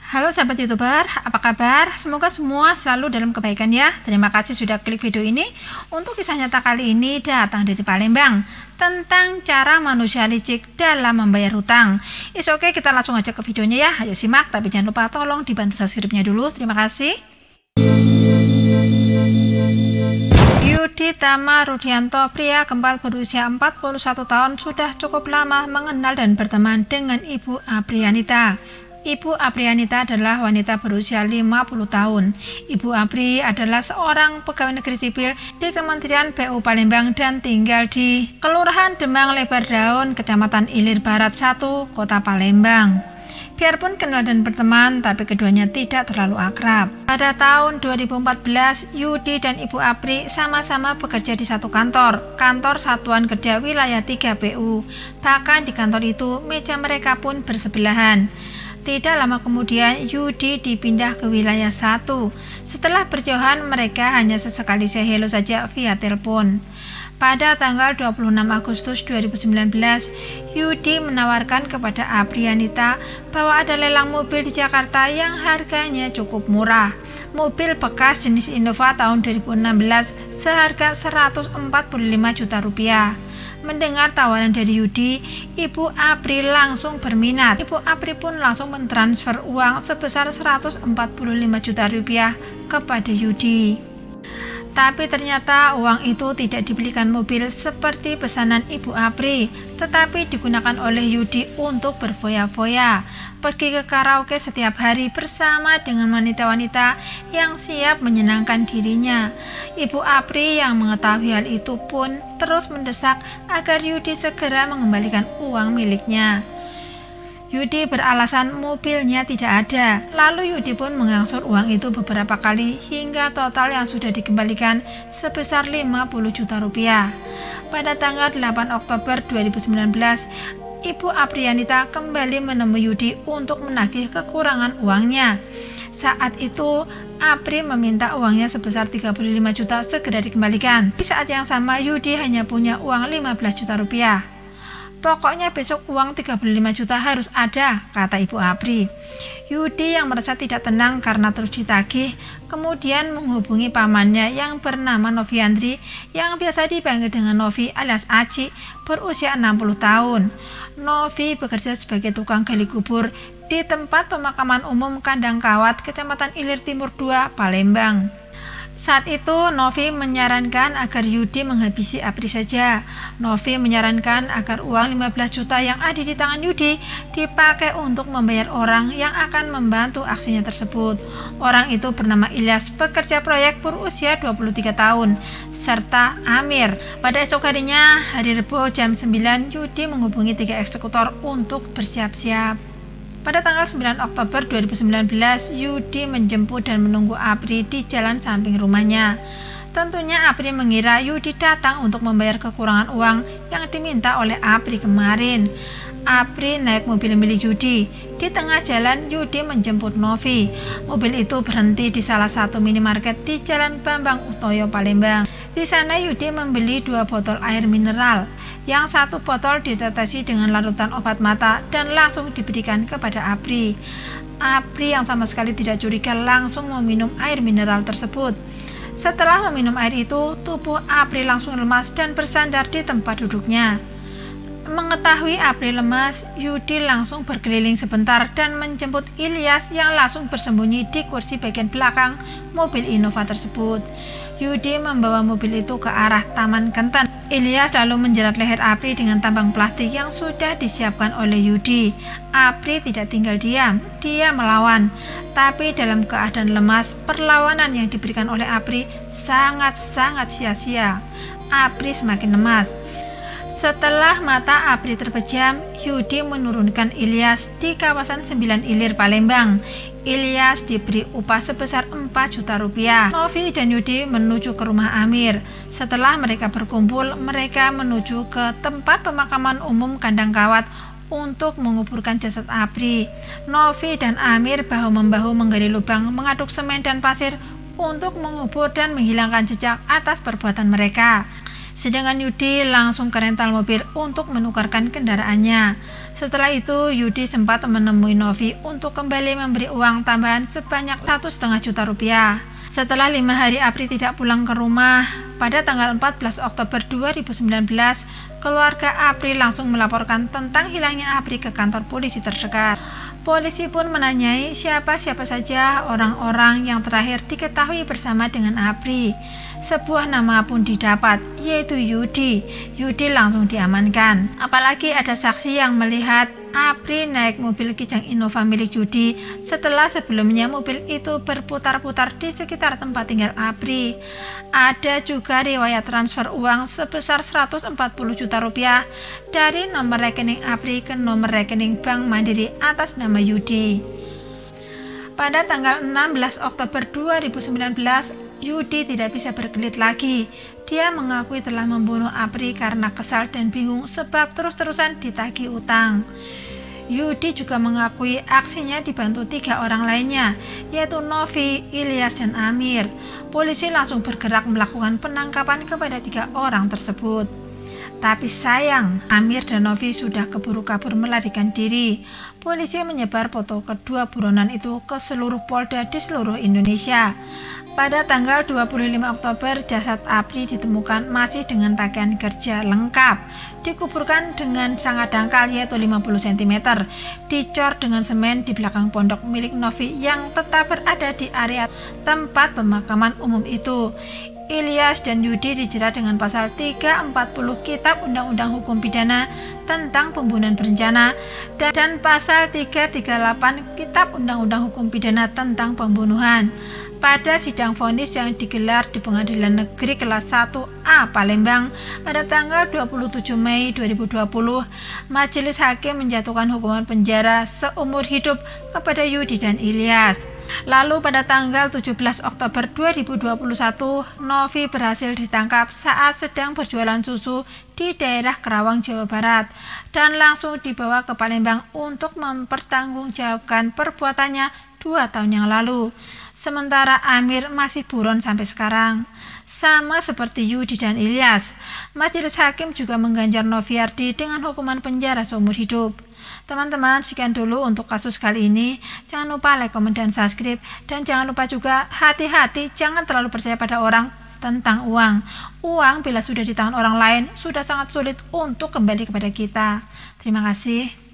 Halo sahabat YouTuber, apa kabar? Semoga semua selalu dalam kebaikan ya. Terima kasih sudah klik video ini. Untuk kisah nyata kali ini datang dari Palembang tentang cara manusia licik dalam membayar hutang. Oke, kita langsung aja ke videonya ya. Ayo simak, tapi jangan lupa tolong dibantu subscribe-nya dulu. Terima kasih. Yudi Tama Rudianto, pria gempal berusia 41 tahun, sudah cukup lama mengenal dan berteman dengan Ibu Aprianita. Ibu Aprianita adalah wanita berusia 50 tahun. Ibu Apri adalah seorang pegawai negeri sipil di Kementerian PU Palembang dan tinggal di Kelurahan Demang Lebar Daun, Kecamatan Ilir Barat 1, Kota Palembang. Biarpun kenal dan berteman, tapi keduanya tidak terlalu akrab. Pada tahun 2014, Yudi dan Ibu Apri sama-sama bekerja di satu kantor Satuan Kerja Wilayah 3 PU. Bahkan di kantor itu, meja mereka pun bersebelahan. Tidak lama kemudian, Yudi dipindah ke wilayah 1. Setelah berjauhan, mereka hanya sesekali say hello saja via telepon. Pada tanggal 26 Agustus 2019, Yudi menawarkan kepada Aprianita bahwa ada lelang mobil di Jakarta yang harganya cukup murah. Mobil bekas jenis Innova tahun 2016 seharga 145 juta rupiah. Mendengar tawaran dari Yudi, Ibu Apri langsung berminat. Ibu Apri pun langsung mentransfer uang sebesar 145 juta rupiah kepada Yudi. Tapi ternyata uang itu tidak dibelikan mobil seperti pesanan Ibu Apri, tetapi digunakan oleh Yudi untuk berfoya-foya, pergi ke karaoke setiap hari bersama dengan wanita-wanita yang siap menyenangkan dirinya. Ibu Apri yang mengetahui hal itu pun terus mendesak agar Yudi segera mengembalikan uang miliknya. Yudi beralasan mobilnya tidak ada. Lalu Yudi pun mengangsur uang itu beberapa kali hingga total yang sudah dikembalikan sebesar 50 juta rupiah. Pada tanggal 8 Oktober 2019, Ibu Aprianita kembali menemui Yudi untuk menagih kekurangan uangnya. Saat itu, Apri meminta uangnya sebesar 35 juta segera dikembalikan. Di saat yang sama, Yudi hanya punya uang 15 juta rupiah. Pokoknya besok uang 35 juta harus ada, kata Ibu Apri. Yudi yang merasa tidak tenang karena terus ditagih, kemudian menghubungi pamannya yang bernama Noviandri yang biasa dipanggil dengan Novi alias Aci, berusia 60 tahun. Novi bekerja sebagai tukang gali kubur di tempat pemakaman umum Kandang Kawat, Kecamatan Ilir Timur 2, Palembang. Saat itu, Novi menyarankan agar Yudi menghabisi Apri saja. Novi menyarankan agar uang 15 juta yang ada di tangan Yudi dipakai untuk membayar orang yang akan membantu aksinya tersebut. Orang itu bernama Ilyas, pekerja proyek berusia 23 tahun, serta Amir. Pada esok harinya, hari Rabu jam 9, Yudi menghubungi 3 eksekutor untuk bersiap-siap. Pada tanggal 9 Oktober 2019, Yudi menjemput dan menunggu Apri di jalan samping rumahnya. Tentunya Apri mengira Yudi datang untuk membayar kekurangan uang yang diminta oleh Apri kemarin. Apri naik mobil milik Yudi. Di tengah jalan, Yudi menjemput Novi. Mobil itu berhenti di salah satu minimarket di Jalan Bambang Utoyo, Palembang. Di sana Yudi membeli 2 botol air mineral. Yang satu botol ditetesi dengan larutan obat mata dan langsung diberikan kepada Apri. Apri yang sama sekali tidak curiga langsung meminum air mineral tersebut. Setelah meminum air itu, tubuh Apri langsung lemas dan bersandar di tempat duduknya. Mengetahui Apri lemas, Yudi langsung berkeliling sebentar dan menjemput Ilyas yang langsung bersembunyi di kursi bagian belakang mobil Innova tersebut. Yudi membawa mobil itu ke arah Taman Kenten. Ilyas lalu menjerat leher Apri dengan tambang plastik yang sudah disiapkan oleh Yudi. Apri tidak tinggal diam, dia melawan. Tapi dalam keadaan lemas, perlawanan yang diberikan oleh Apri sangat-sangat sia-sia. Apri semakin lemas. Setelah mata Apri terpejam, Yudi menurunkan Ilyas di kawasan 9 Ilir, Palembang. Ilyas diberi upah sebesar 4 juta rupiah. Novi dan Yudi menuju ke rumah Amir. Setelah mereka berkumpul, mereka menuju ke tempat pemakaman umum Kandang Kawat untuk menguburkan jasad Apri. Novi dan Amir bahu-membahu menggali lubang, mengaduk semen dan pasir untuk mengubur dan menghilangkan jejak atas perbuatan mereka. Sedangkan Yudi langsung ke rental mobil untuk menukarkan kendaraannya. Setelah itu, Yudi sempat menemui Novi untuk kembali memberi uang tambahan sebanyak 1,5 juta rupiah. Setelah 5 hari Apri tidak pulang ke rumah, pada tanggal 14 Oktober 2019, keluarga Apri langsung melaporkan tentang hilangnya Apri ke kantor polisi terdekat. Polisi pun menanyai siapa-siapa saja orang-orang yang terakhir diketahui bersama dengan Apri. Sebuah nama pun didapat, yaitu Yudi. Yudi langsung diamankan. Apalagi ada saksi yang melihat Apri naik mobil Kijang Innova milik Yudi setelah sebelumnya mobil itu berputar-putar di sekitar tempat tinggal Apri. Ada juga riwayat transfer uang sebesar 140 juta rupiah dari nomor rekening Apri ke nomor rekening Bank Mandiri atas nama Yudi. Pada tanggal 16 Oktober 2019, Yudi tidak bisa berkelit lagi. Dia mengakui telah membunuh Apri karena kesal dan bingung sebab terus-terusan ditagih utang. Yudi juga mengakui aksinya dibantu 3 orang lainnya, yaitu Novi, Ilyas, dan Amir. Polisi langsung bergerak melakukan penangkapan kepada 3 orang tersebut. Tapi sayang, Amir dan Novi sudah keburu kabur melarikan diri. Polisi menyebar foto kedua buronan itu ke seluruh polda di seluruh Indonesia. Pada tanggal 25 Oktober, jasad Apri ditemukan masih dengan pakaian kerja lengkap. Dikuburkan dengan sangat dangkal, yaitu 50 cm. Dicor dengan semen di belakang pondok milik Novi yang tetap berada di area tempat pemakaman umum itu. Ilyas dan Yudi dijerat dengan pasal 340 Kitab Undang-Undang Hukum Pidana tentang pembunuhan berencana dan pasal 338 Kitab Undang-Undang Hukum Pidana tentang pembunuhan. Pada sidang vonis yang digelar di Pengadilan Negeri Kelas 1A Palembang pada tanggal 27 Mei 2020, majelis hakim menjatuhkan hukuman penjara seumur hidup kepada Yudi dan Ilyas. Lalu pada tanggal 17 Oktober 2021, Novi berhasil ditangkap saat sedang berjualan susu di daerah Kerawang, Jawa Barat, dan langsung dibawa ke Palembang untuk mempertanggungjawabkan perbuatannya 2 tahun yang lalu. Sementara Amir masih buron sampai sekarang. Sama seperti Yudi dan Ilyas, majelis hakim juga mengganjar Noviardi dengan hukuman penjara seumur hidup. Teman-teman, sekian dulu untuk kasus kali ini. Jangan lupa like, komen, dan subscribe. Dan jangan lupa juga hati-hati, jangan terlalu percaya pada orang tentang uang. Uang bila sudah di tangan orang lain, sudah sangat sulit untuk kembali kepada kita. Terima kasih.